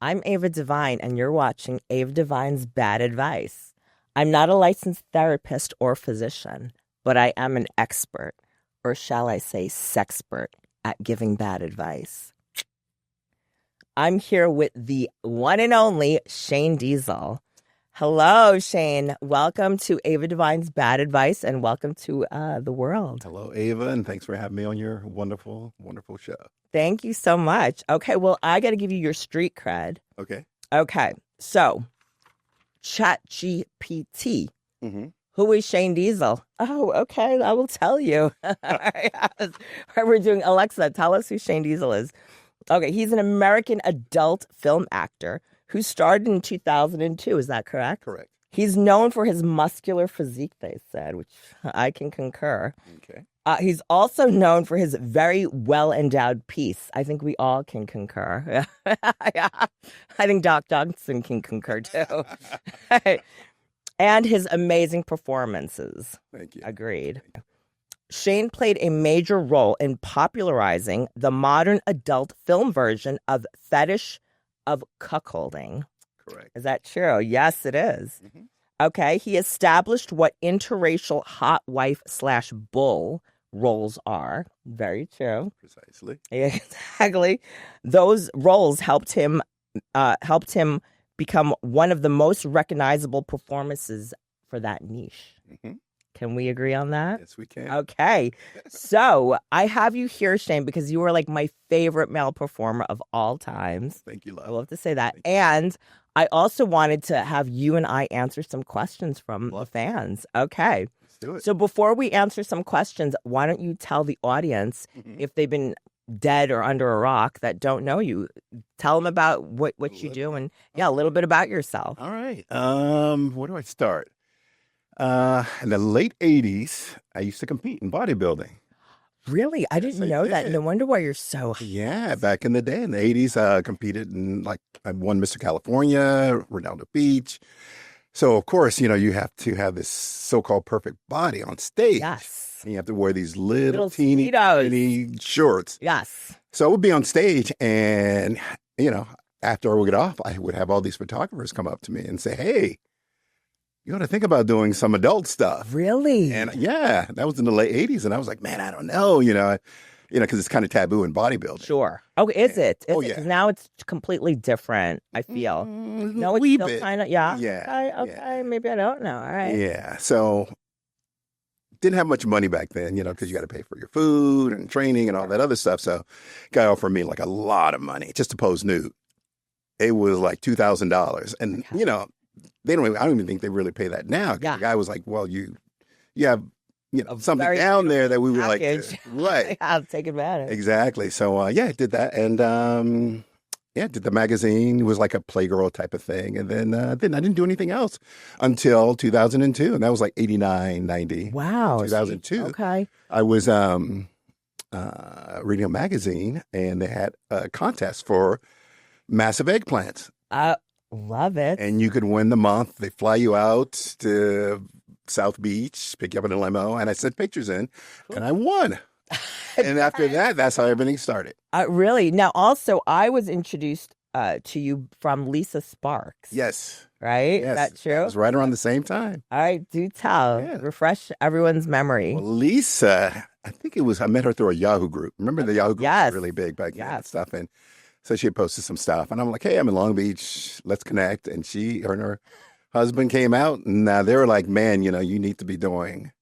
I'm Ava Devine, and you're watching Ava Devine's Bad Advice. I'm not a licensed therapist or physician, but I am an expert, or shall I say sexpert, at giving bad advice. I'm here with the one and only Shane Diesel. Hello, Shane. Welcome to Ava Devine's Bad Advice, and welcome to the world. Hello, Ava, and thanks for having me on your wonderful, wonderful show. Thank you so much. Okay, well, I got to give you your street cred. Okay, so ChatGPT. Mm-hmm. Who is Shane Diesel? Oh, okay, I will tell you. All right, we're doing Alexa, tell us who Shane Diesel is. Okay, he's an American adult film actor who starred in 2002. Is that correct? Correct. He's known for his muscular physique, they said, which I can concur. Okay. He's also known for his very well-endowed peace. I think we all can concur. Yeah. I think Doc Johnson can concur, too. And his amazing performances. Thank you. Agreed. Shane played a major role in popularizing the modern adult film version of Fetish of Cuckolding. Correct. Is that true? Yes, it is. Mm-hmm. Okay. He established what interracial hot wife / bull roles are. Very true. Precisely. Exactly. Those roles helped him become one of the most recognizable performances for that niche. Mm-hmm. Can we agree on that? Yes, we can. Okay. So I have you here, Shane, because you are like my favorite male performer of all times. Thank you, love. I love to say that. And I also wanted to have you and I answer some questions from the fans. Okay. Let's do it. So before we answer some questions, why don't you tell the audience, if they've been dead or under a rock that don't know you, tell them about what you do and a little bit about yourself. All right. Where do I start? In the late 80s, I used to compete in bodybuilding. Really? I didn't know that. No wonder why you're so hot. Yeah, back in the day, in the 80s, competed in, I won Mr. California, Redondo Beach. So, of course, you have to have this so-called perfect body on stage. Yes. And you have to wear these little Speedos. teeny shorts. Yes. So I would be on stage and, after I would get off, I would have all these photographers come up to me and say, hey, you ought to think about doing some adult stuff. Really? And yeah, that was in the late 80s. And I was like, man, I don't know, because it's kind of taboo in bodybuilding. Sure. Oh, is it? Oh, it? yeah. 'Cause now it's completely different, I feel. No, it's still kind of, Yeah. Okay, maybe I don't know. All right. Yeah. So didn't have much money back then, because you got to pay for your food and training and all that other stuff. So guy offered me like a lot of money just to pose nude. It was like $2,000. And, I don't even think they really pay that now. Yeah. The guy was like, well, you have, something very down there that we were package. like, right. I'll take advantage. Exactly. So, I did that. And, did the magazine. It was like a Playgirl type of thing. And then I didn't do anything else until 2002. And that was like 89, 90. Wow. 2002. Okay. I was reading a magazine and they had a contest for massive eggplants. Love it. And you could win the month. They fly you out to South Beach, pick you up in a limo, and I sent pictures in, and I won. And after that, that's how everything started. Really? Now, also, I was introduced to you from Lisa Sparks. Yes. Right? Yes. Is that true? It was right around the same time. All right, do tell. Yeah. Refresh everyone's memory. Well, Lisa, I met her through a Yahoo group. Remember the Yahoo group was really big back then and stuff. And so she had posted some stuff. And I'm like, hey, I'm in Long Beach. Let's connect. And her and her husband came out. And they were like, man, you need to be doing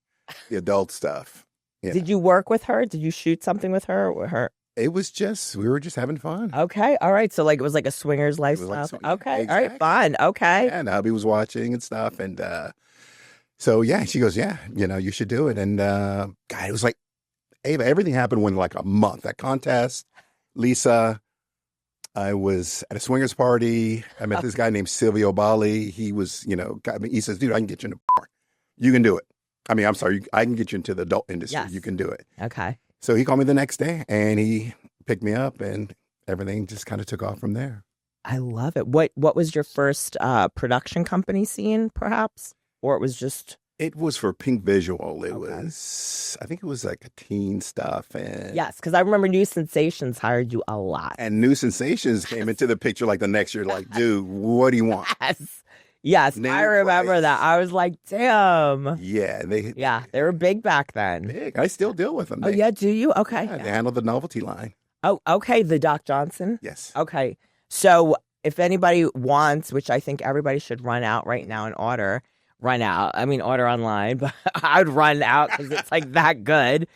the adult stuff. Yeah. Did you work with her? Did you shoot something with her? It was we were just having fun. Okay. All right. So it was like a swinger's lifestyle. Okay. Exactly. All right. Fun. Okay. Yeah, and hubby was watching and stuff. And so, she goes, yeah, you should do it. And God, it was like, Ava, everything happened within like a month. That contest, Lisa, I was at a swingers party. I met this guy named Silvio Bali. He was, he says, dude, I can get you in the bar. You can do it. I mean, I'm sorry, I can get you into the adult industry. Yes. You can do it. Okay. So he called me the next day and he picked me up and everything just kind of took off from there. I love it. What was your first production company scene, perhaps? Or it was just... It was for Pink Visual. It Okay. was, I think it was like a teen stuff. And Yes, because I remember New Sensations hired you a lot. and New Sensations came into the picture like the next year, like, dude, what do you want? Yes. Yes, Name I a remember price. that. I was like, damn. Yeah, Yeah, they were big back then. big. I still deal with them. Oh, yeah, do you? Okay. Yeah, they handle the novelty line. Oh, okay, the Doc Johnson. Yes. Okay. So if anybody wants, which I think everybody should run out right now and order, order online, but I'd run out because it's like that good.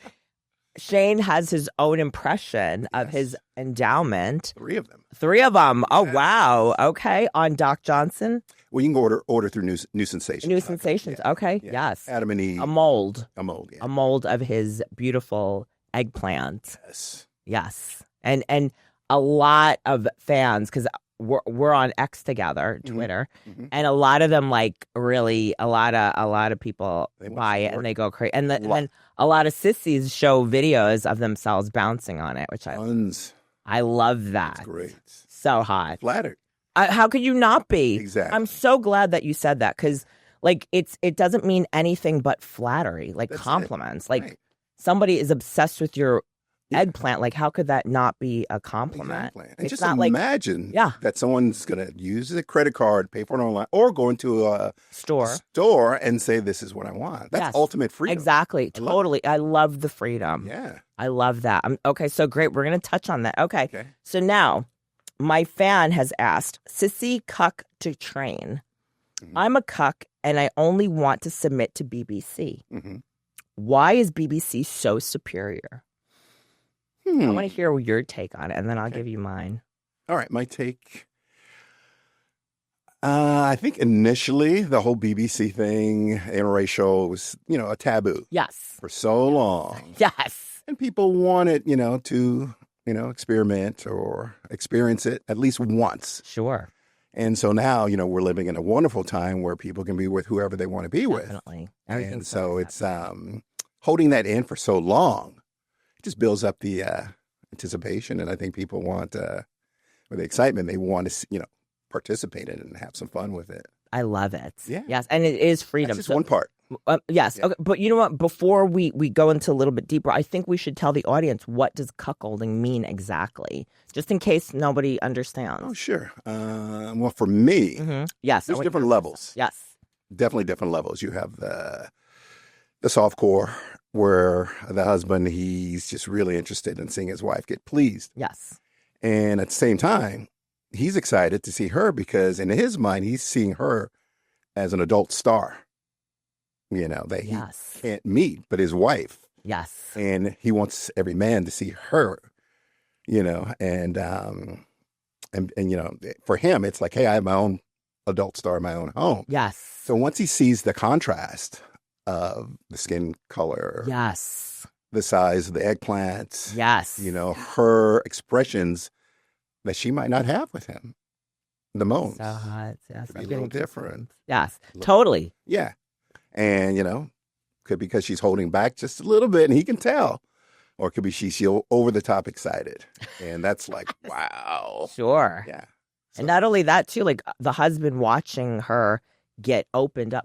Shane has his own impression of his endowment. 3 of them. 3 of them. Oh, Yes. wow. Okay. On Doc Johnson. Well, you can order through New Sensations. New Sensations. Yeah. Okay. Yeah. Yes. Adam and Eve. A mold. A mold, yeah. A mold of his beautiful eggplant. Yes. Yes. And a lot of fans, because we're on X together, Twitter, Mhm. and a lot of them like really a lot of people They want buy it support. and they go crazy. And then a lot of sissies show videos of themselves bouncing on it, which Tons. I love that. That's great. So hot. Flattered. How could you not be? Exactly. I'm so glad that you said that because like it doesn't mean anything but flattery, like That's it. compliments. Like Right. somebody is obsessed with your Yeah. eggplant. Like how could that not be a compliment? Exactly. And It's just not like imagine Yeah. that someone's going to use a credit card, pay for it online, or go into a store. store and say, this is what I want. That's Yes. ultimate freedom. Exactly. I love it. Totally. I love the freedom. Yeah. I love that. Okay, so great. We're going to touch on that. Okay. Okay. So now my fan has asked, Sissy cuck to train. Mhm. I'm a cuck and I only want to submit to BBC. Mm-hmm. Why is BBC so superior? I Hmm. want to hear your take on it, and then I'll Okay. give you mine. All right. My take. I think initially the whole BBC thing, interracial, was, a taboo Yes. for so long. Yes. And people wanted, to, experiment or experience it at least once. Sure. And so now, we're living in a wonderful time where people can be with whoever they want to be with. Definitely. And Everything's so it's holding that in for so long, it just builds up the anticipation. And I think people want, with the excitement, they want to, participate in it and have some fun with it. I love it. Yeah. Yes. And it is freedom. That's just one part. Yes. Yeah. Okay. But you know what? Before we go into a little bit deeper, I think we should tell the audience, what does cuckolding mean exactly? Just in case nobody understands. Oh, sure. Well, for me, Yes. there's different levels. Yes. Definitely different levels. You have the soft core where the husband, he's just really interested in seeing his wife get pleased. Yes. And at the same time, he's excited to see her because in his mind, he's seeing her as an adult star, that he Yes. can't meet, but his wife. Yes. And he wants every man to see her, and for him, it's like, hey, I have my own adult star in my own home. Yes. So once he sees the contrast of the skin color, Yes. the size of the eggplant, Yes. her expressions that she might not have with him, the moans. So hot. Yes. Could be I'm a getting little different. Yes. Totally. Yeah. And, could be because she's holding back just a little bit and he can tell. Or it could be she's over the top excited. And that's like, wow. Sure. Yeah. So, And not only that, too, like the husband watching her get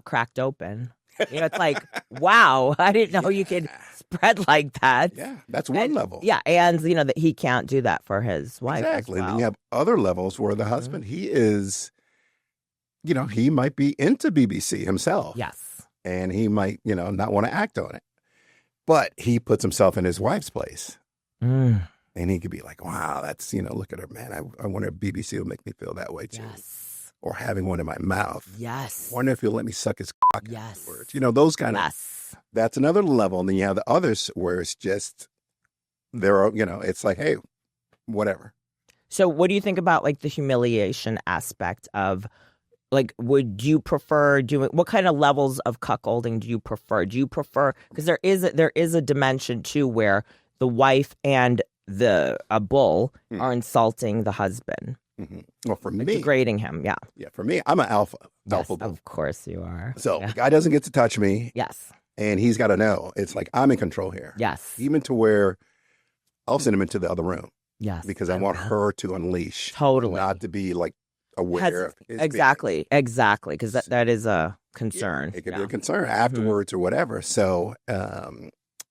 cracked open. It's like, wow, I didn't know you could spread like that. yeah, that's one level. Yeah, and that he can't do that for his wife. Exactly. As well. Then you have other levels where the husband, he is, he might be into BBC himself. Yes. And he might, not want to act on it. But he puts himself in his wife's place. Mm. And he could be like, wow, that's, look at her, man. I wonder if BBC will make me feel that way too. Yes. Or having one in my mouth. Yes. Wonder if he'll let me suck his cock Yes. afterwards. Those kind of, Yes. that's another level. And then you have the others where it's just, it's like, hey, whatever. So what do you think about like the humiliation aspect of like, would you prefer doing, what kind of levels of cuckolding do you prefer? Do you prefer, because there is a dimension too where the wife and a bull are insulting the husband. Mm-hmm. Well, for Like me, degrading him. Yeah. yeah, for me, I'm an alpha Yes, bull. of course you are. So Yeah. the guy doesn't get to touch me, Yes. and he's got to know it's like I'm in control here. Yes. Even to where I'll send him into the other room Yes. because I want her to unleash, Totally. not to be like aware of his Exactly. Exactly. Because that is a concern. It could be a concern afterwards or whatever. So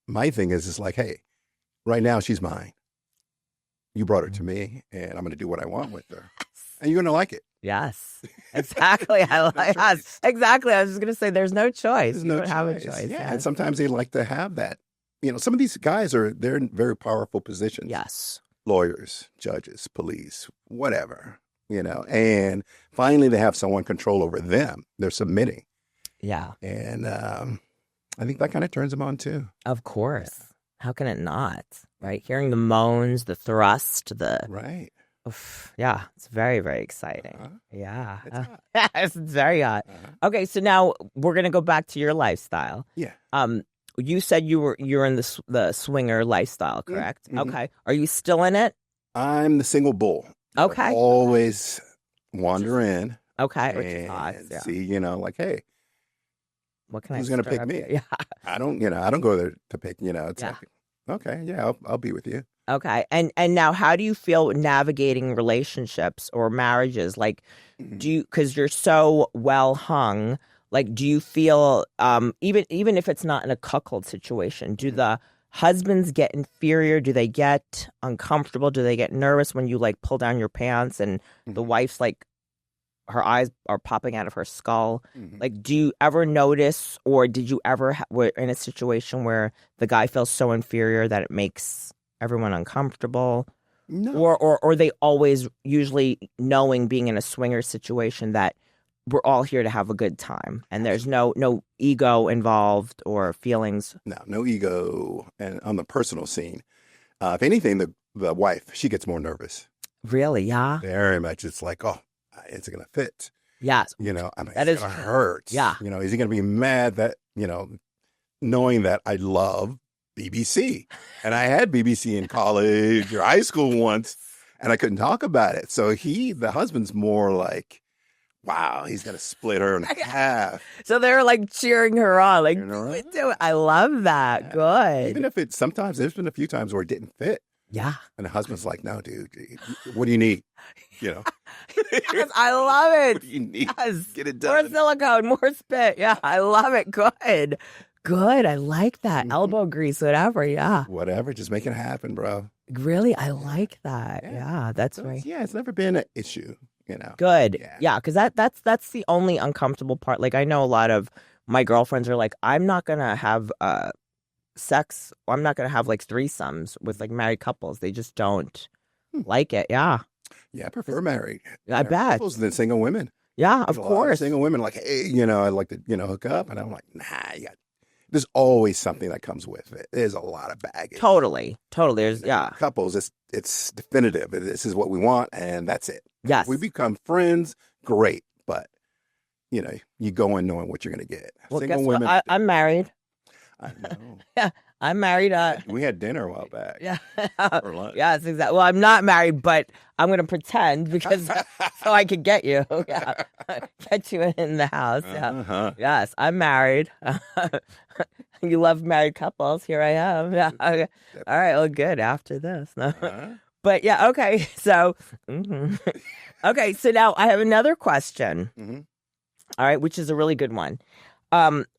my thing is like, hey, right now she's mine. You brought her to me, and I'm going to do what I want with her. And you're going to like it. Yes, exactly. I like yes, exactly. I was just going to say there's no choice. There's You no don't have a choice. choice. Yeah, and sometimes they like to have that. Some of these guys they're in very powerful positions. Yes. Lawyers, judges, police, whatever, and finally they have someone control over them. They're submitting. Yeah. And I think that kind of turns them on too. Of course. Yeah. How can it not? Right? Hearing the moans, the thrust, right. Oof, yeah, it's very, very exciting. Yeah. It's hot. Yes, it's very hot. Okay, so now we're going to go back to your lifestyle. Yeah. You said you're in the swinger lifestyle, correct? Mm-hmm. Okay. Are you still in it? I'm the single bull. Okay. I always wander in. Okay. Which is hot. And yeah. see, like, hey, what can who's going to pick me? Yeah. I don't go there to pick, it's like, okay, yeah, I'll be with you. Okay. And now how do you feel navigating relationships or marriages? Like, because you're so well hung, like, do you feel, even if it's not in a cuckold situation, do the husbands get inferior? Do they get uncomfortable? Do they get nervous when you like pull down your pants and the wife's like, her eyes are popping out of her skull? Like, do you ever notice, or did you ever were in a situation where the guy feels so inferior that it makes everyone uncomfortable? No. Or they always usually knowing, being in a swinger situation, that we're all here to have a good time and there's no ego involved or feelings? No ego. And on the personal scene, if anything, the wife, she gets more nervous. Really? Yeah. Very much. It's like, oh, is it going to fit? Yes. I mean, that it's going to hurt. Yeah. Is he going to be mad that, knowing that I love BBC, and I had BBC in college or high school once, and I couldn't talk about it. So the husband's more like, wow, he's going to split her in half. So they're like cheering her on, like, do it. I love that. Yeah. Good. Even if sometimes there's been a few times where it didn't fit. Yeah. And the husband's like, no, dude, what do you need? Yes, I love it. What do you need? Yes. Get it done. More silicone, more spit. Yeah, I love it. Good. Good. I like that. Elbow grease, whatever. Yeah. Whatever. Just make it happen, bro. Really? I like that. Yeah, that's right. Yeah, it's never been an issue, Good. Yeah, because that's the only uncomfortable part. Like, I know a lot of my girlfriends are like, I'm not going to have sex. I'm not going to have like threesomes with like married couples. They just don't like it. Yeah. Yeah, I prefer married. I bet. Couples than single women. Yeah, of course. Single women like, hey, I'd like to, hook up. And I'm like, nah, there's always something that comes with it. There's a lot of baggage. Totally. There's, Couples, it's definitive. This is what we want, and that's it. Yes. If we become friends, great. But, you go in knowing what you're going to get. Well, Single guess women. what? I'm married. I know. Yeah, I'm married. We had dinner a while back. Yeah. For lunch. Yes, exactly. Well, I'm not married, but I'm going to pretend because so I could get you. Yeah. Get you in the house. Yeah. Uh-huh. Yes, I'm married. You love married couples. Here I am. Yeah. Okay. All right. Well, good after this. No. But yeah. Okay. So, okay. So now I have another question. All right. Which is a really good one.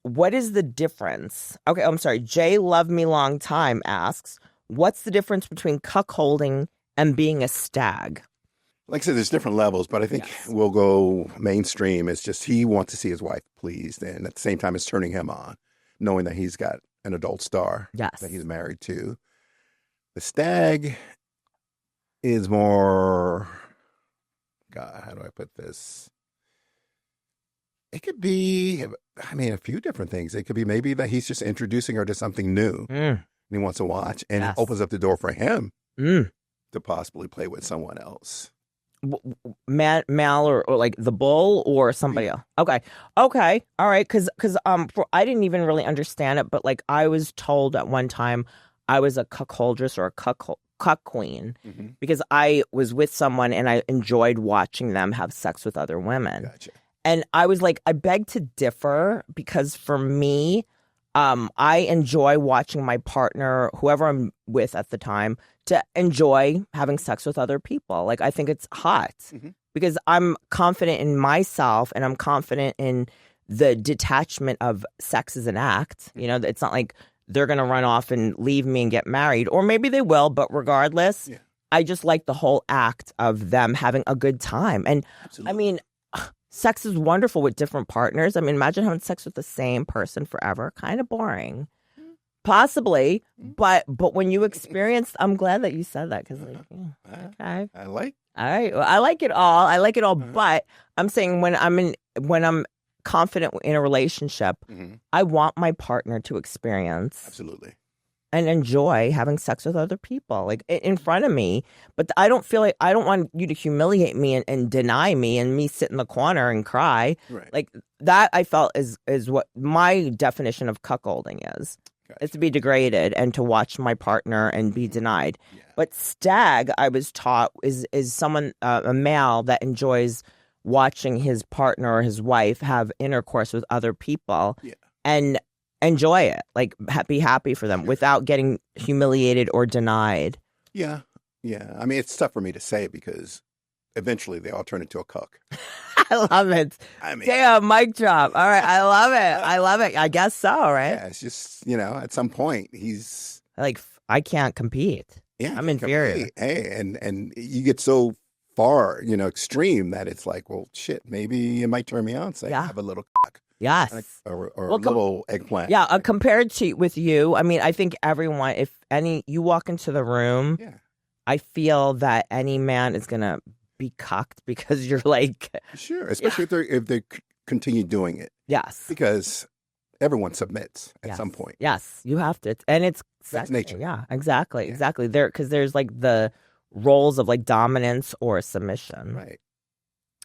What is the difference? Okay, I'm sorry. Jay Love Me Long Time asks, what's the difference between cuckolding and being a stag? Like I said, there's different levels, but I think we'll go mainstream. It's just he wants to see his wife pleased, and at the same time, it's turning him on, knowing that he's got an adult star that he's married to. The stag is more, God, how do I put this? It could be, a few different things. It could be maybe that he's just introducing her to something new and he wants to watch, and it opens up the door for him to possibly play with someone else. Mal or like the bull or somebody else. Okay. All right. Because I didn't even really understand it, but like I was told at one time I was a cuckoldress or a cuck queen because I was with someone and I enjoyed watching them have sex with other women. Gotcha. And I was like, I beg to differ because for me, I enjoy watching my partner, whoever I'm with at the time, to enjoy having sex with other people. Like, I think it's hot because I'm confident in myself and I'm confident in the detachment of sex as an act. You know, it's not like they're going to run off and leave me and get married, or maybe they will, but regardless, I just like the whole act of them having a good time. And I mean, sex is wonderful with different partners. I mean, imagine having sex with the same person forever. Kind of boring. Possibly, but when you experience, I'm glad that you said that because, like, okay, I like. All right, well, I like it all. I like it all, but I'm saying when I'm confident in a relationship, I want my partner to experience Absolutely. and enjoy having sex with other people, like in front of me. But I don't feel like I don't want you to humiliate me and deny me and me sit in the corner and cry. Right. Like that, I felt is what my definition of cuckolding is. Is to be degraded and to watch my partner and be denied. Yeah. But stag, I was taught, is someone, a male that enjoys watching his partner or his wife have intercourse with other people and enjoy it, like be happy for them without getting humiliated or denied. Yeah. I mean, it's tough for me to say because eventually they all turn into a cuck. I love it. I mean, damn, mic drop. All right, I love it. I love it. I guess so, right? Yeah, it's just, at some point he's like, I can't compete. Yeah, I'm inferior. Compete. Hey, and you get so far, extreme that it's like, well, shit, maybe it might turn me on. Say, have a little cuck. Yes. Or a little eggplant. Yeah, compared to with you, I mean, I think everyone, if you walk into the room, I feel that any man is going to be cucked because you're like... Sure, especially if they continue doing it. Yes. Because everyone submits at some point. Yes, you have to. And it's... That's nature. Yeah, exactly. Because there's like the roles of like dominance or submission. Right.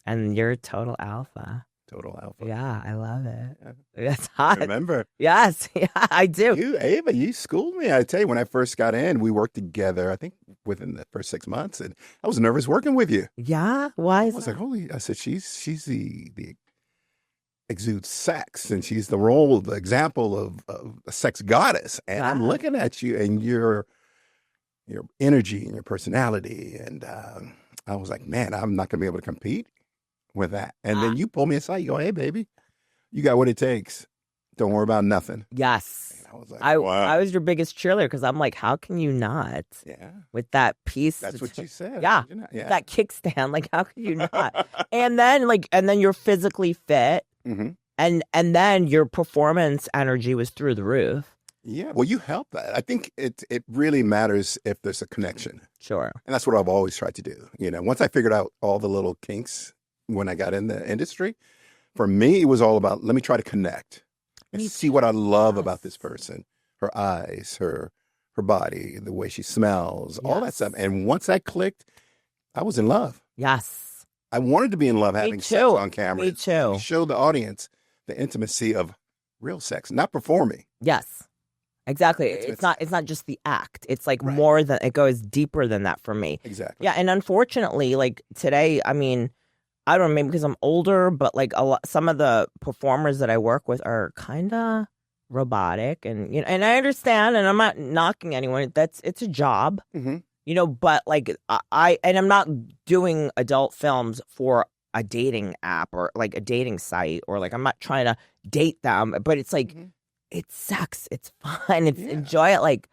And you're total alpha. Total alpha. Yeah, I love it. Yeah. That's hot. Remember? Yes, yeah, I do. Ava, you schooled me. I tell you, when I first got in, we worked together, I think within the first 6 months, and I was nervous working with you. Yeah? Why is I was like, I said, she's the exudes sex, and she's the example of a sex goddess. And I'm looking at you and your energy and your personality, and I was like, man, I'm not going to be able to compete with that. And then you pull me aside. You go, hey, baby, you got what it takes. Don't worry about nothing. Yes. And I was like, wow. I was your biggest cheerleader because I'm like, how can you not? Yeah. With that piece. That's what you said. Yeah. That kickstand. Like, how can you not? and then you're physically fit. Mm-hmm. And then your performance energy was through the roof. Yeah. Well, you help that. I think it really matters if there's a connection. Sure. And that's what I've always tried to do. Once I figured out all the little kinks when I got in the industry, for me, it was all about, let me try to connect and see what I love about this person, her eyes, her body, the way she smells, all that stuff. And once that clicked, I was in love. Yes. I wanted to be in love having sex on camera. Me too. Show the audience the intimacy of real sex, not performing. Yes. Exactly. It's not just the act. It's like more than, it goes deeper than that for me. Exactly. Yeah. And unfortunately, like today, I mean, I don't know, maybe because I'm older, but like some of the performers that I work with are kind of robotic, and and I understand, and I'm not knocking anyone. It's a job, but like I'm not doing adult films for a dating app or like a dating site, or like I'm not trying to date them, but it's like it's sex, it's fun, it's enjoy it. Like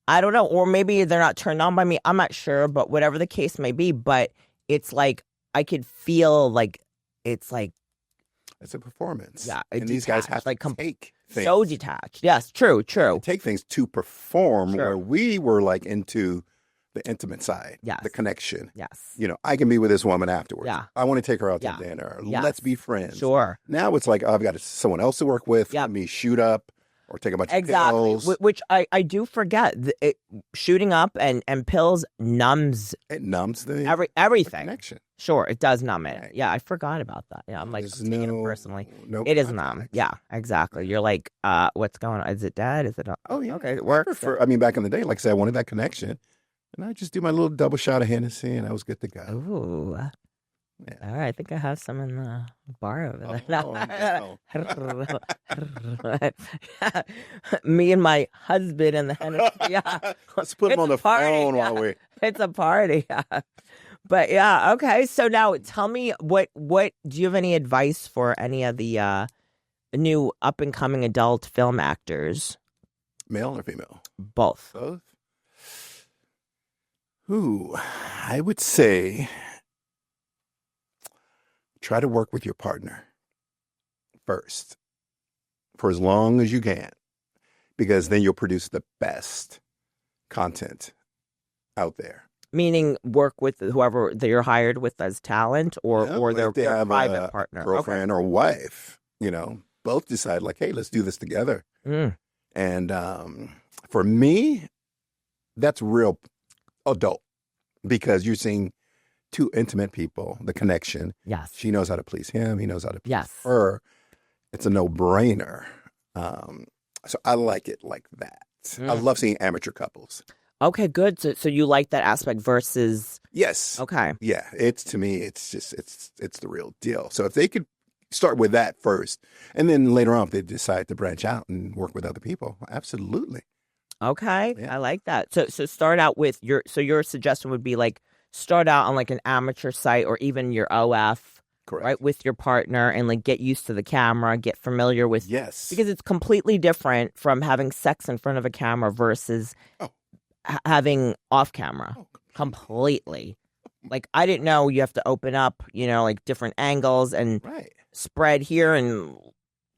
I don't know, or maybe they're not turned on by me. I'm not sure, but whatever the case may be, but it's like. I could feel like it's like it's a performance. Yeah, and these guys have to take things. So detached. Yes, true. Take things to perform, where we were like into the intimate side, the connection. Yes. I can be with this woman afterwards. Yeah. I want to take her out to dinner. Yes. Let's be friends. Sure. Now it's like, I've got someone else to work with. Let me shoot up. Or take a bunch of pills. Which I do forget. Shooting up and pills numbs. It numbs the everything. Connection. Sure, it does numb it. Right. Yeah, I forgot about that. Yeah, I'm like taking it personally. It is numb. Yeah, exactly. You're like, what's going on? Is it dead? Is it? Oh yeah. Okay, it works. Back in the day, like I said, I wanted that connection, and I just do my little double shot of Hennessy, and I was good to go. Ooh. Yeah. All right, I think I have some in the bar over there. Me and my husband and the Hennessy. Yeah. Let's put them on the phone while we. It's a party. Yeah. But yeah, okay. So now tell me, what do you have any advice for any of the new up-and-coming adult film actors? Male or female? Both. Both. Ooh, I would say try to work with your partner first for as long as you can, because then you'll produce the best content out there. Meaning work with whoever that you're hired with as talent, or their private partner, girlfriend or wife. Both decide like, hey, let's do this together. Mm. And for me, that's real adult, because you're seeing two intimate people, the connection. Yes. She knows how to please him. He knows how to please Yes. her. It's a no-brainer. So I like it like that. I love seeing amateur couples. Okay, good. So you like that aspect versus... Yes. Okay. Yeah. To me, it's the real deal. So if they could start with that first, and then later on, if they decide to branch out and work with other people, absolutely. Okay. Yeah. I like that. So start out with your suggestion would be like, start out on like an amateur site or even your OF. Correct. Right, with your partner, and like get used to the camera, get familiar with... Yes. Because it's completely different from having sex in front of a camera versus having off camera. Completely. Like, I didn't know you have to open up, like different angles and spread here and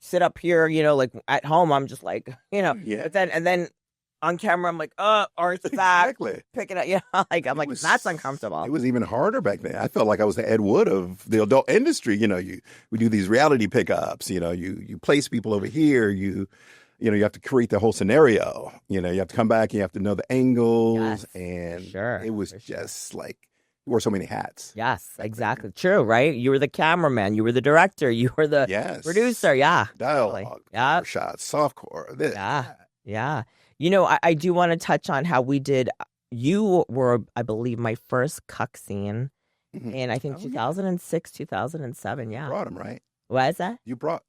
sit up here, like at home, I'm just like, Yeah. But then on camera, I'm like, arch back, pick it up. I'm like, that's uncomfortable. It was even harder back then. I felt like I was the Ed Wood of the adult industry. We do these reality pickups. You place people over here. You have to create the whole scenario. You have to come back. You have to know the angles, and it was just like you wore so many hats. Yes, exactly. True, right? You were the cameraman. You were the director. You were the producer. Yeah, dialogue. Yeah, shots, softcore. This. Yeah. I do want to touch on how we did. You were, I believe, my first cuck scene in, I think, 2006, 2007. Yeah. You brought him, right? What is that? You brought.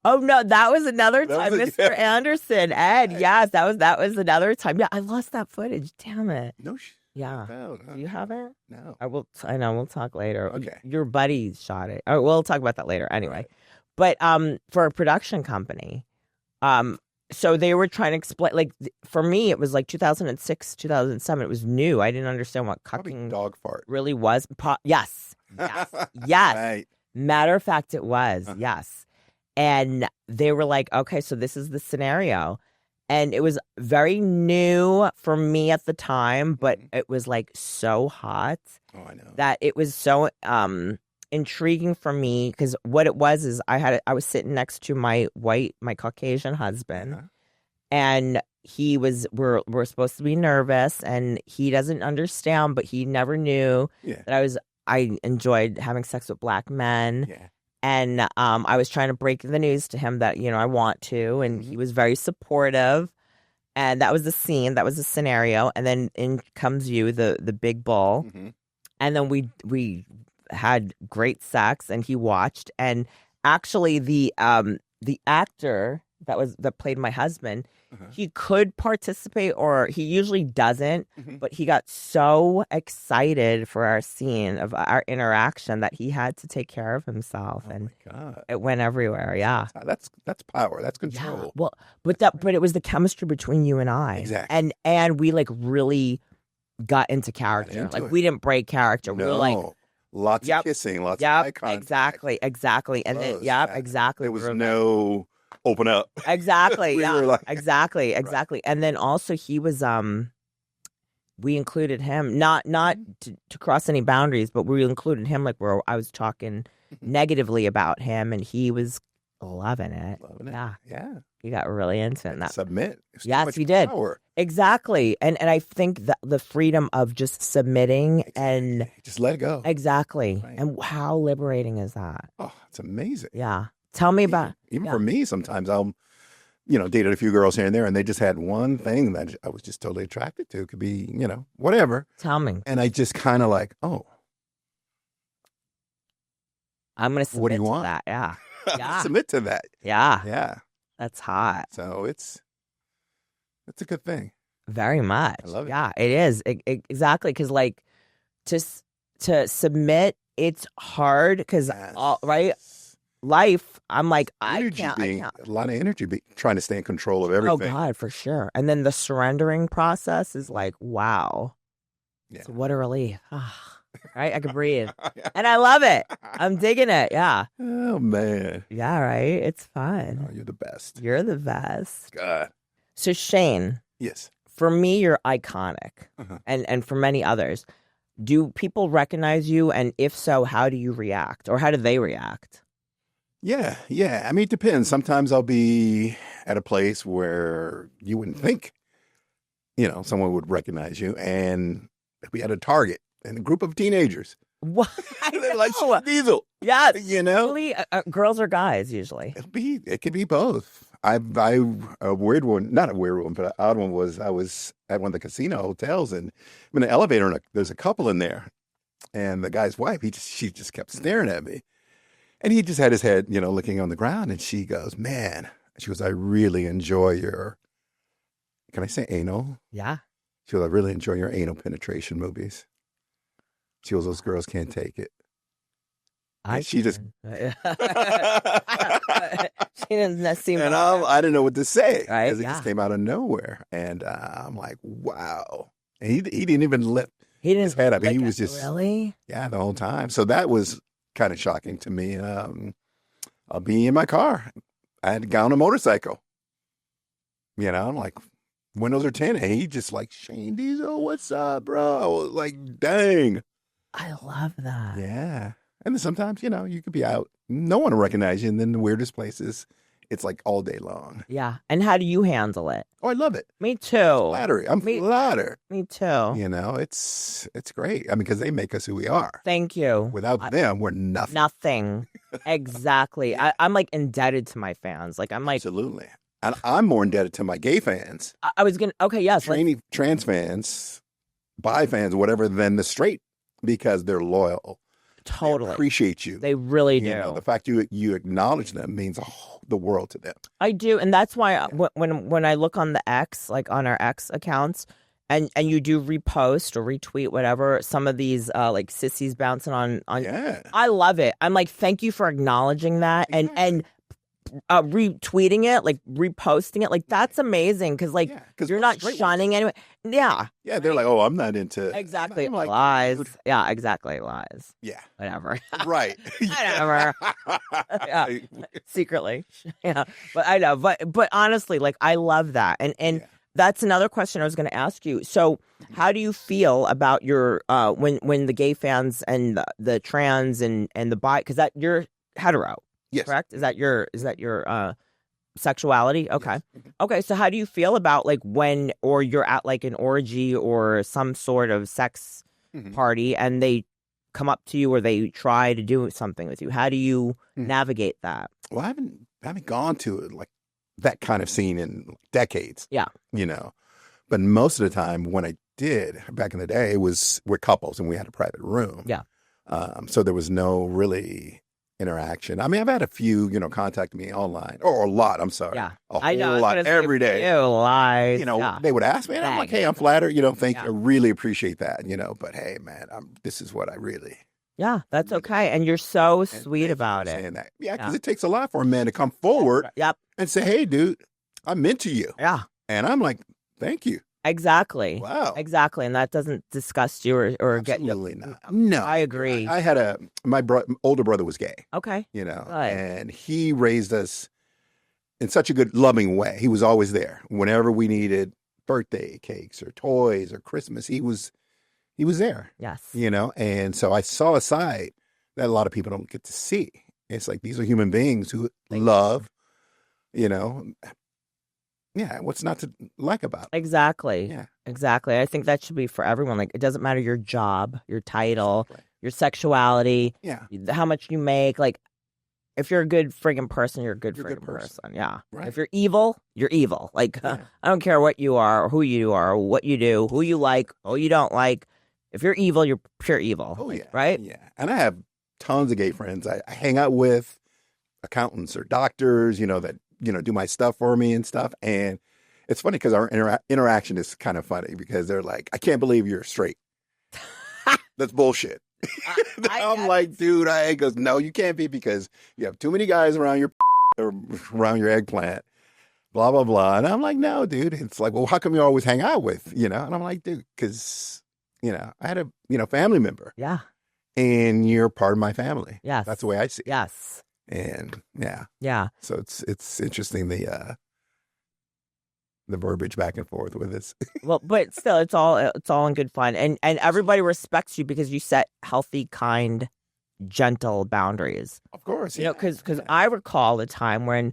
Oh, no, that was another time. Mr. Anderson, Ed. Yes, that was another time. Yeah, I lost that footage. Damn it. No. Yeah. No. Do you have it? No. I know. We'll talk later. Okay. Your buddy shot it. Oh, we'll talk about that later. Anyway. But for a production company, so they were trying to explain, like, for me, it was like 2006, 2007. It was new. I didn't understand what cucking dog fart really was. Yes. Right. Matter of fact, it was. Yes. And they were like, okay, so this is the scenario. And it was very new for me at the time, but it was like so hot. Oh, I know. That it was so intriguing for me, because what it was is I was sitting next to my Caucasian husband, and we're supposed to be nervous, and he doesn't understand, but he never knew that I enjoyed having sex with black men. Yeah. And I was trying to break the news to him that, I want to, and he was very supportive. And that was the scene, that was the scenario. And then in comes you, the big bull. And then we had great sex, and he watched. And actually the actor that played my husband, he could participate, or he usually doesn't, but he got so excited for our scene of our interaction that he had to take care of himself. And it went everywhere. Yeah. That's power. That's control. Yeah. Well, but it was the chemistry between you and I. Exactly. And we like really got into character. We didn't break character. No. We were like, lots of kissing, lots of eye contact. Exactly. And then, exactly. There was no open up. Exactly. Were like, exactly. And then also he was we included him not to cross any boundaries, but we included him like where I was talking negatively about him, and he was loving it. Yeah. He got really into it. Submit. Yes, he did. Power. Exactly. And I think that the freedom of just submitting and just let it go. Exactly. Right. And how liberating is that? Oh, it's amazing. Yeah. Tell me about even for me, sometimes I'll dated a few girls here and there, and they just had one thing that I was just totally attracted to. It could be, whatever. Tell me. And I just kind of like, I'm going to submit what do you want? To that. Yeah. Submit to that. Yeah. Yeah. That's hot. So it's a good thing. Very much. I love it. Yeah, it is. Exactly. Because like to submit, it's hard because, right? life, I'm like, I Energy can't. a lot of energy trying to stay in control of Oh everything. God, for sure. And then the surrendering process is like, wow. Yeah. So what a relief. Right? I can breathe. And I love it. I'm digging it. Yeah. Oh man. Yeah, right. It's fun. Oh, you're the best. You're the best. God. So Shane, Yes. for me, you're iconic. And for many others. Do people recognize you? And if so, how do you react? Or how do they react? Yeah. I mean, it depends. Sometimes I'll be at a place where you wouldn't think, someone would recognize you, and we had a Target and a group of teenagers. What? They're like Diesel. Yeah. Really, girls or guys usually. It could be both. A weird one, not a weird one, but an odd one was I was at one of the casino hotels, and I'm in an elevator, and there's a couple in there, and the guy's wife, she just kept staring at me, and he just had his head, looking on the ground, and she goes, "Man," she goes, "I really enjoy your," can I say anal? Yeah. She goes, "I really enjoy your anal penetration movies." She goes, "Those girls can't take it." She just she didn't seem. And I didn't know what to say, right? Because it just came out of nowhere, and I'm like, "Wow!" And he didn't even lift his head up. He was just really, the whole time. So that was kind of shocking to me. I'll be in my car. I had gone on a motorcycle. I'm like, windows are tinted. And he just like, "Shane Diesel, what's up, bro?" I was like, dang. I love that. Yeah. And then sometimes, you could be out. No one will recognize you. And then the weirdest places, it's like all day long. Yeah. And how do you handle it? Oh, I love it. Me too. Flattery. I'm flattered. Me too. It's great. I mean, because they make us who we are. Thank you. Without them, we're nothing. Nothing. Exactly. I'm like indebted to my fans. Like I'm like. Absolutely. And I'm more indebted to my gay fans. I was going to, okay, yes. Trans fans, bi fans, whatever, than the straight, because they're loyal. Totally. They appreciate you. They really do. The fact you acknowledge them means the world to them. I do. And that's why when I look on the X, like on our X accounts, and you do repost or retweet, whatever, some of these like sissies bouncing on. Yeah. I love it. I'm like, thank you for acknowledging that. And retweeting it, like reposting it, like that's amazing because like you're not shunning anyone. Yeah, they're like, "Oh, I'm not into exactly like, lies." Dude. Yeah, exactly lies. Yeah, whatever. Right. Whatever. Yeah, secretly. Yeah, but I know. But honestly, like I love that, and that's another question I was going to ask you. So, how do you feel about your when the gay fans and the trans and the bi, because that you're hetero? Yes. Correct? Is that your sexuality? Okay. Yes. Okay. So how do you feel about like when or you're at like an orgy or some sort of sex party and they come up to you or they try to do something with you? How do you navigate that? Well, I haven't gone to it like that kind of scene in decades. Yeah. But most of the time when I did back in the day, we're couples and we had a private room. Yeah. So there was no really interaction. I mean, I've had a few, contact me online, or a lot. I'm sorry. Yeah, a whole lot every day. Lies. They would ask me, and I'm like, "Hey, I'm flattered. Thank you. I really appreciate that. But hey, man, this is what I really." Yeah, that's okay, and you're so sweet about it. Saying that, because it takes a lot for a man to come forward, and say, "Hey, dude, I'm into you." Yeah, and I'm like, "Thank you." Exactly. Wow. Exactly. And that doesn't disgust you or get you. Absolutely not. No. I agree. I had my older brother was gay. Okay. And he raised us in such a good, loving way. He was always there. Whenever we needed birthday cakes or toys or Christmas, he was there. Yes. And so I saw a side that a lot of people don't get to see. It's like, these are human beings who love, yeah, what's not to like about it? Exactly. Yeah. Exactly. I think that should be for everyone. Like, it doesn't matter your job, your title, your sexuality, how much you make. Like, if you're a good friggin' person, you're a good friggin' person. Yeah. Right. If you're evil, you're evil. Like, I don't care what you are or who you are or what you do, who you like, who you don't like. If you're evil, you're pure evil. Oh, yeah. Right? Yeah. And I have tons of gay friends I hang out with, accountants or doctors, that do my stuff for me and stuff. And it's funny because our interaction is kind of funny because they're like, "I can't believe you're straight." That's bullshit. I'm like, dude, he goes, no, you can't be because you have too many guys around your or around your eggplant, blah, blah, blah. And I'm like, no, dude. It's like, well, how come you always hang out with, And I'm like, dude, because, I had a, family member. Yeah. And you're part of my family. Yes. That's the way I see it. Yes. And yeah. Yeah. So it's interesting the verbiage back and forth with this. Well, but still, it's all in good fun, and everybody respects you because you set healthy, kind, gentle boundaries. Of course, because I recall the time when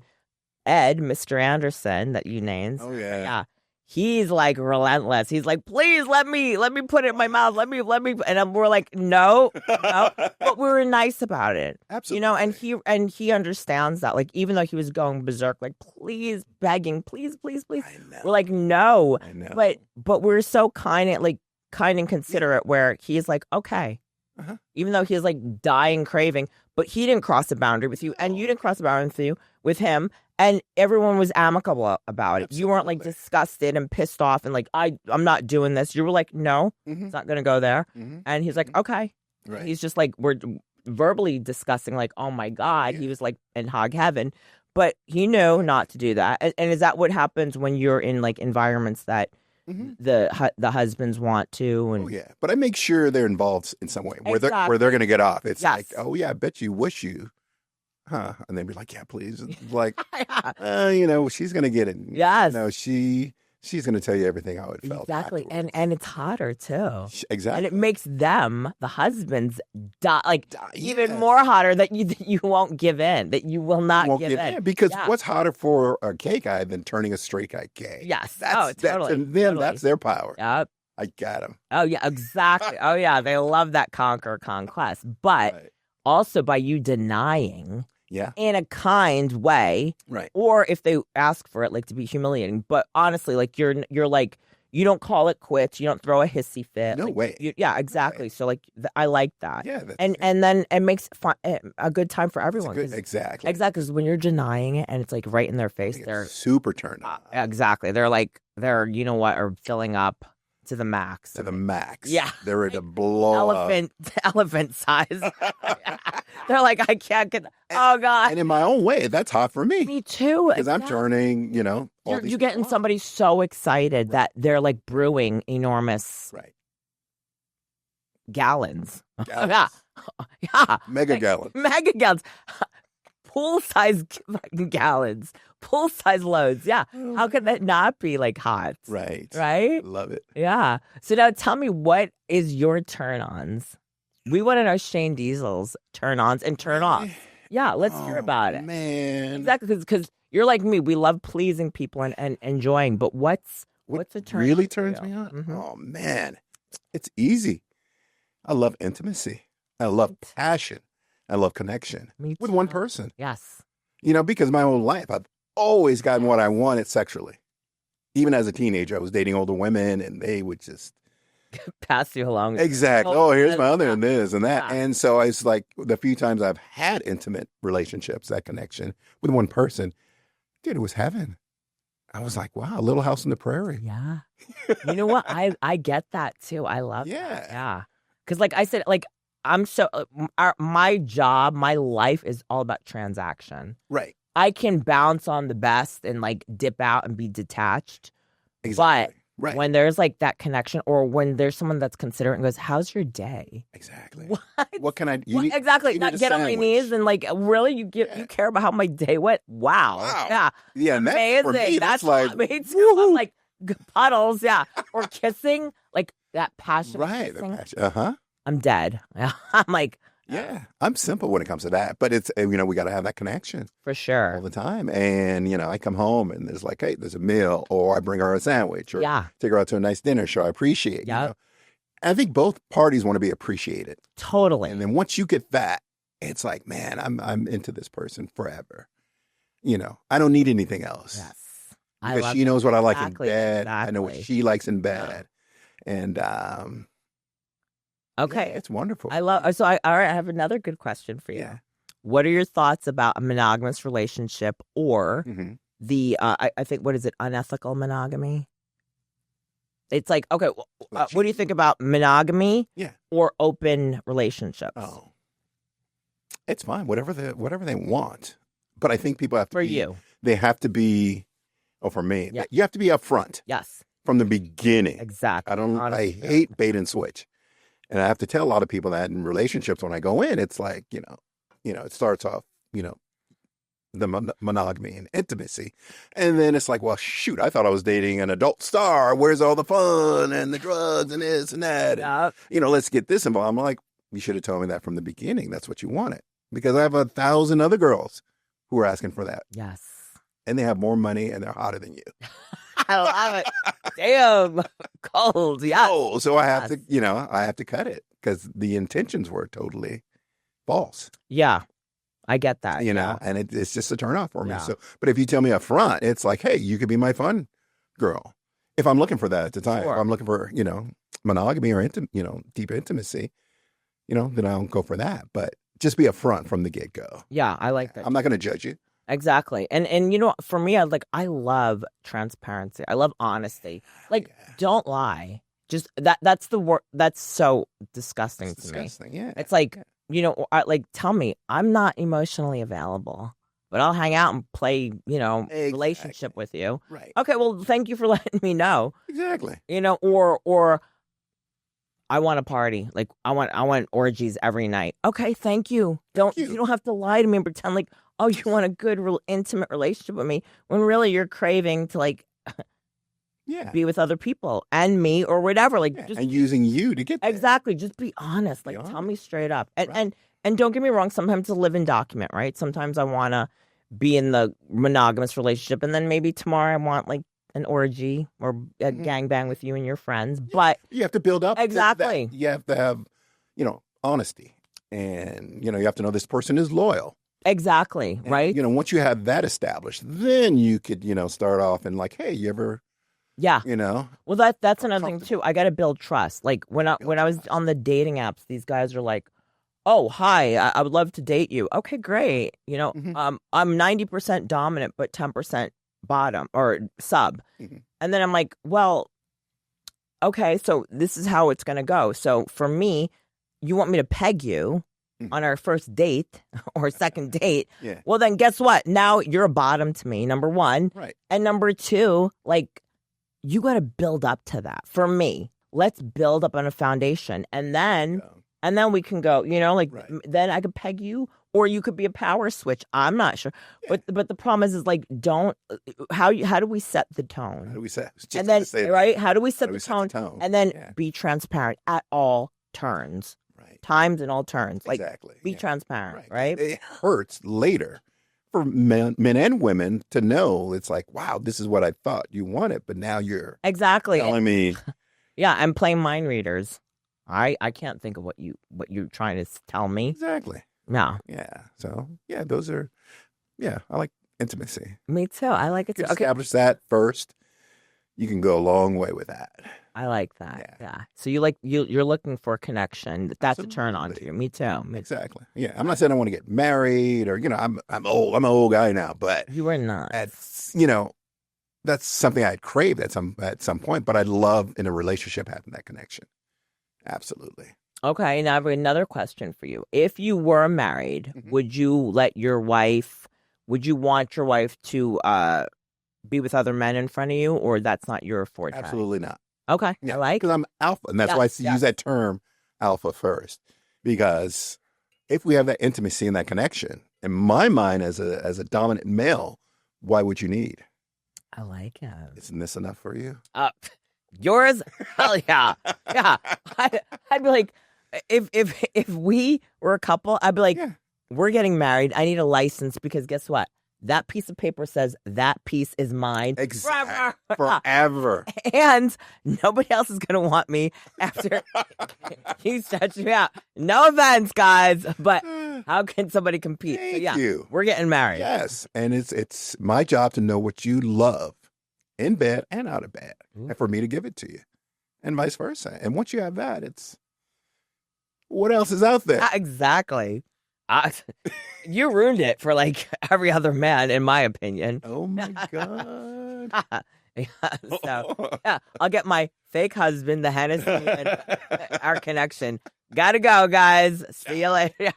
Ed, Mr. Anderson, that you named, he's like relentless. He's like, please let me put it in my mouth. Let me, and we're like, no, but we were nice about it. Absolutely. And he understands that. Like, even though he was going berserk, like, please, begging, please. We're like, no. I know. But we're so kind and considerate where he's like, okay. Uh-huh. Even though he's like dying craving, but he didn't cross a boundary with you, and you didn't cross a boundary with him, and everyone was amicable about it. Absolutely. You weren't like disgusted and pissed off and like, I'm not doing this. You were like, no, it's not going to go there. And he's like, okay. Right. He's just like, we're verbally discussing like, oh my God, he was like in hog heaven, but he knew not to do that. And is that what happens when you're in like environments that the husbands want to? And but I make sure they're involved in some way where Exactly. they're going to get off. It's Yes. like, oh yeah, I bet you wish you, huh? And they'd be like, yeah, please. It's like, she's going to get it. Yes. She's going to tell you everything how it felt. Exactly. Afterwards. And it's hotter too. Exactly. And it makes them, the husbands, even yes. more hotter that you won't give in, that you will not give in. Because what's hotter for a gay guy than turning a straight guy gay? Yes. Totally. And then that's their power. Yep. I got him. Oh, yeah, exactly. Oh, yeah. They love that conquest. But also by you denying in a kind way. Right. Or if they ask for it, like to be humiliating. But honestly, like you're like, you don't call it quits. You don't throw a hissy fit. No way. Exactly. So like, I like that. Yeah. And then it makes a good time for everyone. Exactly. Exactly. Because when you're denying it and it's like right in their face, they're super turned on. Exactly. They're you know what, are filling up to the max. To the max. Yeah. They're ready to blow elephant size. They're like, I can't get. Oh God. And in my own way, that's hot for me. Me too. Because I'm turning, You're getting somebody so excited that they're like brewing enormous gallons. Yeah. Mega gallons. Mega gallons. Pool size gallons. Pool size loads. Yeah. How could that not be like hot? Right. Right? Love it. Yeah. So now tell me, what is your turn-ons? We want to know Shane Diesel's turn-ons and turn-offs. Yeah, let's hear about it. Man. Exactly, because you're like me. We love pleasing people and enjoying, but what's a turn? Really turns me on? Mm-hmm. Oh, man. It's easy. I love intimacy. I love passion. I love connection with one person. Yes. Because my whole life, I've always gotten what I wanted sexually. Even as a teenager, I was dating older women and they would just pass you along. Exactly. Oh, here's my other and this and that. Yeah. And so it's like the few times I've had intimate relationships, that connection with one person, dude, it was heaven. I was like, wow, Little House on the Prairie. Yeah. You know what? I get that too. I love that. Yeah. Because like I said, like I'm so, my job, my life is all about transaction. Right. I can bounce on the best and like dip out and be detached. Exactly. But when there's like that connection, or when there's someone that's considerate and goes, how's your day? Exactly. What can I do? Exactly. Not get on my knees and like, really? You care about how my day went? Wow. Yeah. Yeah. And that's, for me, that's like, me too. I'm like puddles. Yeah. Or kissing, like that passion. Right. Kissing. Uh-huh. I'm dead. I'm like, yeah, I'm simple when it comes to that, but it's, we got to have that connection for sure all the time. And, I come home and there's like, hey, there's a meal, or I bring her a sandwich, or take her out to a nice dinner, show I appreciate. Yeah. I think both parties want to be appreciated. Totally. And then once you get that, it's like, man, I'm into this person forever. I don't need anything else. Yes. Because she knows what I like in bed. Exactly. I know what she likes in bed. Yeah. And, okay. Yeah, it's wonderful. All right, I have another good question for you. Yeah. What are your thoughts about a monogamous relationship, or the, I think, what is it, unethical monogamy? It's like, okay, what do you think about monogamy or open relationships? Oh, it's fine. Whatever they want. But I think people have to you. They have to be, for me, you have to be upfront. Yes. From the beginning. Exactly. I hate bait and switch. And I have to tell a lot of people that in relationships when I go in, it's like, it starts off, the monogamy and intimacy. And then it's like, well, shoot, I thought I was dating an adult star. Where's all the fun and the drugs and this and that? Yep. And, let's get this involved. I'm like, you should have told me that from the beginning. That's what you wanted. Because I have 1,000 other girls who are asking for that. Yes. And they have more money and they're hotter than you. I love it. Damn. Cold. Yeah. Oh, so I have to, I have to cut it because the intentions were totally false. Yeah. I get that. And it's just a turn off for me. Yeah. So, but if you tell me up front, it's like, hey, you could be my fun girl. If I'm looking for that at the time, Sure. if I'm looking for, monogamy or, deep intimacy, then I'll go for that. But just be upfront from the get-go. Yeah, I like that. I'm not going to judge you. Exactly. And for me, I love transparency. I love honesty. Don't lie. Just that's the word. That's so disgusting to me. Yeah. It's like, tell me I'm not emotionally available, but I'll hang out and play, relationship with you. Right. Okay, well, thank you for letting me know. Exactly. Or I want a party. Like I want orgies every night. Okay, thank you. You don't have to lie to me and pretend like, oh, you want a good, intimate relationship with me when really you're craving to be with other people and me or whatever. Just and using you to get there. Exactly. Just be honest. Tell me straight up. And don't get me wrong. Sometimes it's a living document, right? Sometimes I want to be in the monogamous relationship, and then maybe tomorrow I want an orgy or a gangbang with you and your friends. But you have to build up. Exactly. You have to have, honesty, and you have to know this person is loyal. Exactly. And, right. Once you have that established, then you could, start off and hey, you ever. Yeah. Well, that's another thing too. I got to build trust. When I was on the dating apps, these guys are like, "Oh, hi, I would love to date you." Okay, great. I'm 90% dominant, but 10% bottom or sub. Mm-hmm. And then I'm like, well, okay, so this is how it's going to go. So for me, you want me to peg you on our first date or second date. Yeah. Well, then guess what? Now you're a bottom to me, number one. Right. And number two, you got to build up to that. For me, let's build up on a foundation. And then we can go, then I could peg you or you could be a power switch. I'm not sure. Yeah. But the problem is don't, how do we set the tone? How do we set? And then, right? How do we set the tone? And then Yeah. be transparent at all turns. Right. Times and all turns. Exactly. Be transparent, right? It hurts later for men and women to know it's like, wow, this is what I thought you wanted, but now you're exactly telling me. Yeah, I'm playing mind readers. I can't think of what you're trying to tell me. Exactly. Yeah. Yeah. So those are. Yeah, I like intimacy. Me too. I like it too. Okay. Establish that first. You can go a long way with that. I like that. Yeah. So you're looking for a connection. That's a turn on to you. Me too. Exactly. Yeah. I'm not saying I want to get married or I'm old. I'm an old guy now, but you were not. That's that's something I'd craved at some point. But I'd love in a relationship having that connection. Absolutely. Okay. Now I have another question for you. If you were married, would you want your wife to be with other men in front of you, or that's not your forte? Absolutely not. Okay. Yeah, I like because I'm alpha, and that's why I use that term alpha first. Because if we have that intimacy and that connection, in my mind, as a dominant male, why would you need? I like it. Isn't this enough for you? Yours? Hell yeah. Yeah. I'd be like, if we were a couple, I'd be like, we're getting married. I need a license because guess what? That piece of paper says that piece is mine forever. And nobody else is going to want me after you stretch me out. No offense, guys, but how can somebody compete? Thank you. We're getting married. Yes, and it's my job to know what you love in bed and out of bed, and for me to give it to you, and vice versa. And once you have that, it's what else is out there? Exactly. You ruined it for every other man, in my opinion. Oh my God. So, I'll get my fake husband, the Hennessy, and our connection. Gotta go, guys. See you later.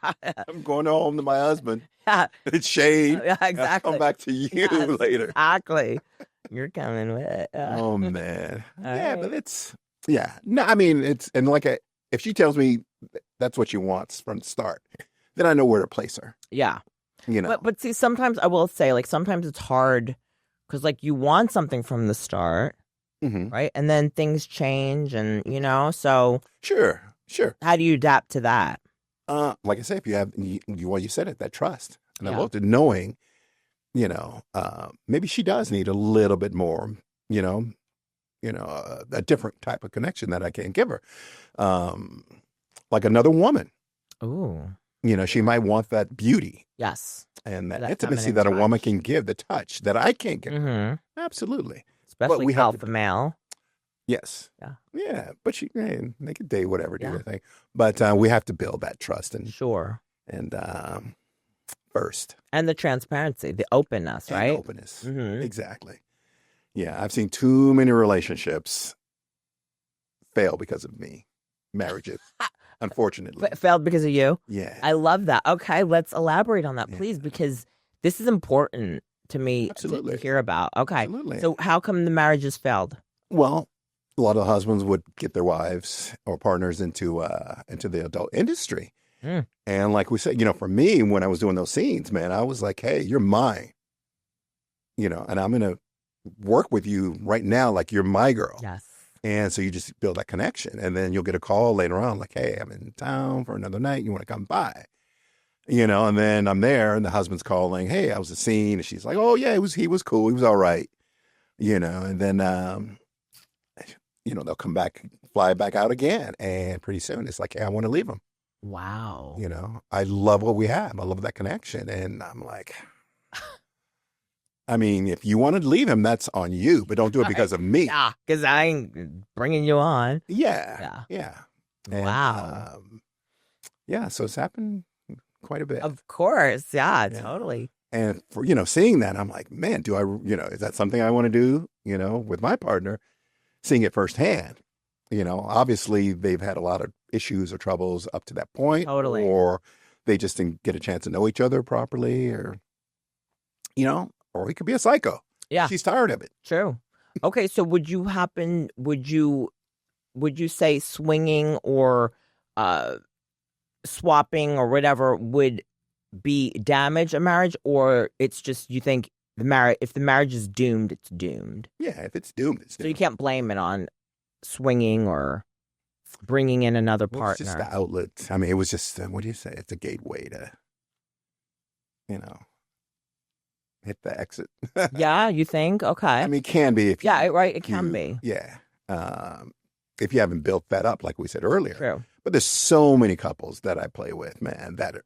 I'm going home to my husband. Yeah. It's shade. Yeah, exactly. I'll come back to you later. Exactly. You're coming with it. Oh man. Yeah, right. but no, I mean and if she tells me that's what she wants from the start, then I know where to place her. Yeah. You know. But see, sometimes I will say, like, sometimes it's hard because, like, you want something from the start, right? And then things change, and so Sure. how do you adapt to that? Like I said, if you have you said it, that trust, and I loved it, knowing, maybe she does need a little bit more, a different type of connection that I can give her, like another woman. Ooh. She might want that beauty. Yes. And that intimacy that a woman can give, the touch that I can't give. Absolutely. Especially alpha male. Yes. Yeah. Yeah. But they could date whatever, do their thing. But we have to build that trust and first. And the transparency, the openness, right? And openness. Exactly. Yeah. I've seen too many relationships fail because of me. Marriages. Unfortunately. Failed because of you? Yeah. I love that. Okay, let's elaborate on that, please, because this is important to me to hear about. Okay. Absolutely. So how come the marriages failed? Well, a lot of husbands would get their wives or partners into the adult industry. And like we said, for me, when I was doing those scenes, man, I was like, hey, you're mine. And I'm going to work with you right now like you're my girl. Yes. And so you just build that connection, and then you'll get a call later on like, hey, I'm in town for another night. You want to come by? And then I'm there, and the husband's calling, hey, I was at the scene. And she's like, oh, yeah, he was cool. He was all right. And then, they'll come back, fly back out again. And pretty soon it's like, hey, I want to leave him. Wow. I love what we have. I love that connection. And I'm like, I mean, if you want to leave him, that's on you, but don't do it because of me. Yeah, because I ain't bringing you on. Yeah. And, wow. So it's happened quite a bit. Of course. Yeah, totally. And for, seeing that, I'm like, man, do I, is that something I want to do, with my partner, seeing it firsthand? Obviously they've had a lot of issues or troubles up to that point. Totally. Or they just didn't get a chance to know each other properly, or, or he could be a psycho. Yeah. She's tired of it. True. Okay. So would you say swinging or swapping or whatever would be damage a marriage, or it's just, you think if the marriage is doomed, it's doomed? Yeah. If it's doomed, it's doomed. So you can't blame it on swinging or bringing in another partner. It's just the outlet. I mean, it was just, what do you say? It's a gateway to, hit the exit. Yeah, you think? Okay. I mean, it can be. It can be. Yeah. If you haven't built that up, like we said earlier. True. But there's so many couples that I play with, man, that are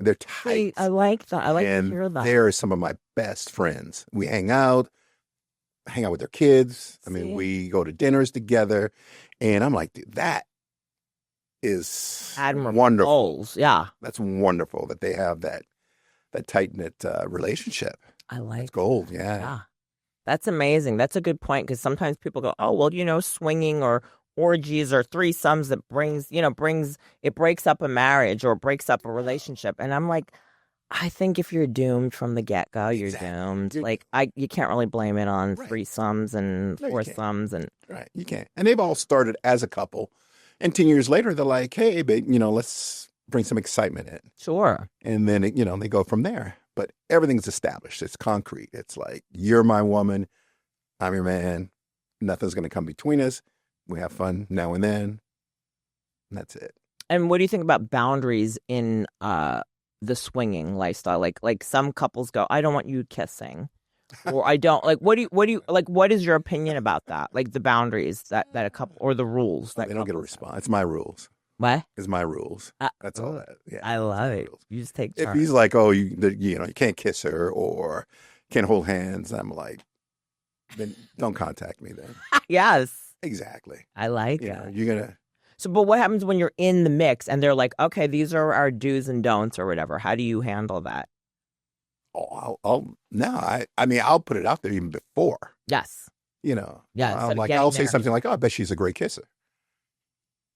they're tight. See, I like that. I like to hear that. They're some of my best friends. We hang out with their kids. I mean, we go to dinners together. And I'm like, dude, that is wonderful. Goals. Yeah. That's wonderful that they have that tight-knit relationship. I like It's gold, yeah. That's amazing. That's a good point, because sometimes people go, oh, well, swinging or orgies or threesomes that breaks up a marriage or breaks up a relationship. And I'm like, I think if you're doomed from the get-go, you're doomed. You can't really blame it on threesomes and foursomes. Right, you can't. And they've all started as a couple. And 10 years later, they're like, hey, but, let's bring some excitement in. Sure. And then, they go from there. But everything's established. It's concrete. It's like, you're my woman. I'm your man. Nothing's going to come between us. We have fun now and then. And that's it. And what do you think about boundaries in the swinging lifestyle? Like some couples go, I don't want you kissing. Or I don't what is your opinion about that? Like the boundaries that a couple, or the rules that they don't get a response. It's my rules. What? It's my rules. That's all that. Yeah. I love it. You just take turns. If he's like, oh, you can't kiss her or can't hold hands, I'm like, then don't contact me then. Yes. Exactly. I like it. You're gonna. So, but what happens when you're in the mix and they're like, okay, these are our do's and don'ts or whatever? How do you handle that? Oh, I'll put it out there even before. Yes. You know, Yeah, I'm like, I'll say something like, "Oh, I bet she's a great kisser."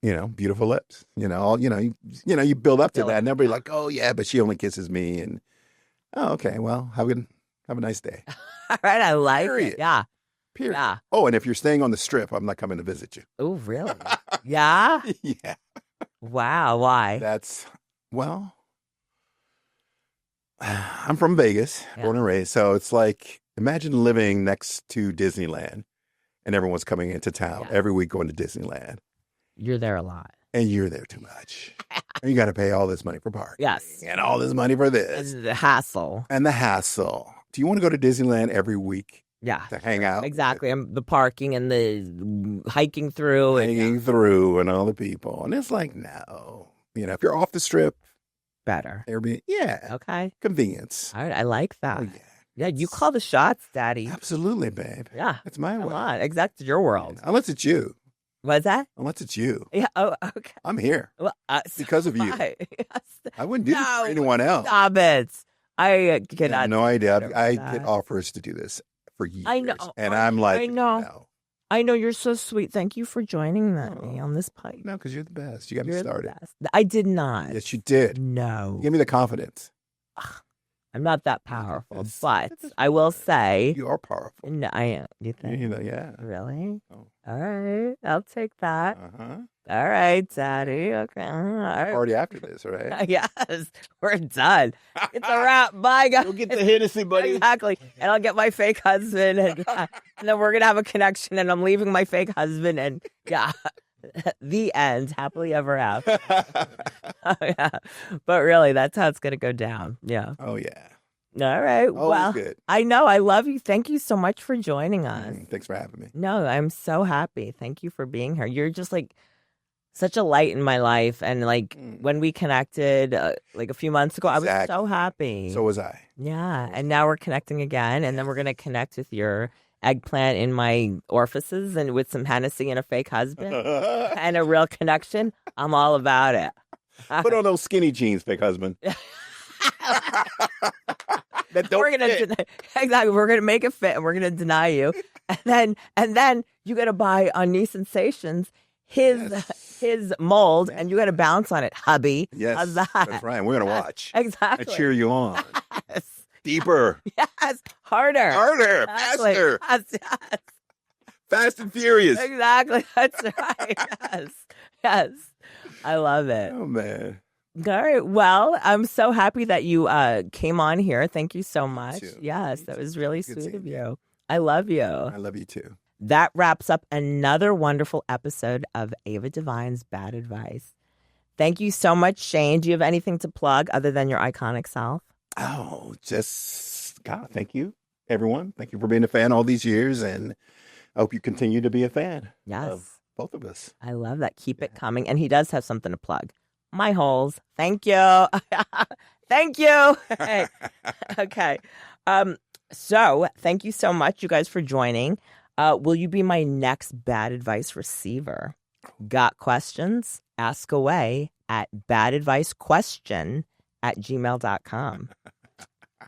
You know, beautiful lips. You know, you build up to that, and everybody like, "Oh yeah, but she only kisses me." And oh, okay, well, have a nice day. All right, I like Period. it. Yeah. Period. Yeah. Oh, and if you're staying on the strip, I'm not coming to visit you. Oh, really? Yeah. Yeah. Wow. Why? Well, I'm from Vegas, born and raised. So it's like, imagine living next to Disneyland and everyone's coming into town every week going to Disneyland. You're there a lot. And you're there too much. And you got to pay all this money for parking. Yes. And all this money for this. And the hassle. Do you want to go to Disneyland every week? Yeah. To hang out? Exactly. And the parking and the hiking through. And all the people. And it's like, no. You know, if you're off the strip. Better. Airbnb. Yeah. Okay. Convenience. All right. I like that. Oh, yeah. Yeah, you call the shots, Daddy. Absolutely, babe. Yeah. That's my way. Come on. Exactly. Your world. Unless it's you. What's that? Unless it's you. Yeah. Oh, okay. I'm here. Well, because of you. Yes. I wouldn't do this for anyone else. Stop it. I cannot. I have no idea. I get offers to do this for years. I know. And I'm like, I know. No. I know. You're so sweet. Thank you for joining me on this pipe. No, because you're the best. You got me started. I did not. Yes, you did. No. You gave me the confidence. I'm not that powerful, but I will say you are powerful. No, I am. You think? Yeah. Really? Oh. All right. I'll take that. Uh-huh. All right, Daddy. Okay. All right. Party after this, right? Yes. We're done. It's a wrap. Bye, guys. You'll get the Hennessy, buddy. Exactly. And I'll get my fake husband, and then we're going to have a connection, and I'm leaving my fake husband, and yeah. The end. Happily ever after. Oh, yeah. But really, that's how it's going to go down. Yeah. Oh, yeah. All right. Always well, good. I know. I love you. Thank you so much for joining us. Thanks for having me. No, I'm so happy. Thank you for being here. You're just like such a light in my life. And like when we connected like a few months ago, I was so happy. So was I. Yeah. And now we're connecting again. And then we're going to connect with your eggplant in my orifices and with some Hennessy and a fake husband and a real connection. I'm all about it. Put on those skinny jeans, fake husband. Exactly. We're gonna make it fit, and we're gonna deny you, and then you gotta buy on Knee Sensations his mold, and you gotta bounce on it, hubby. Yes, how's that? that's right. We're gonna watch. Exactly. I cheer you on. Yes. Deeper. Yes. Harder. Exactly. Faster. Yes. Fast and furious. Exactly. That's right. Yes. Yes. I love it. Oh man. All right. Well, I'm so happy that you came on here. Thank you so much. Yes, that was really sweet of you. I love you. I love you too. That wraps up another wonderful episode of Ava Devine's Bad Advice. Thank you so much, Shane. Do you have anything to plug other than your iconic self? Oh, just God, thank you, everyone. Thank you for being a fan all these years, and I hope you continue to be a fan. Yes. Of both of us. I love that. Keep it coming. And he does have something to plug. My holes. Thank you. Thank you. Okay. So thank you so much, you guys, for joining. Will you be my next bad advice receiver? Got questions? Ask away at badadvicequestion@gmail.com.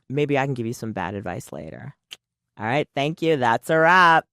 Maybe I can give you some bad advice later. All right. Thank you. That's a wrap.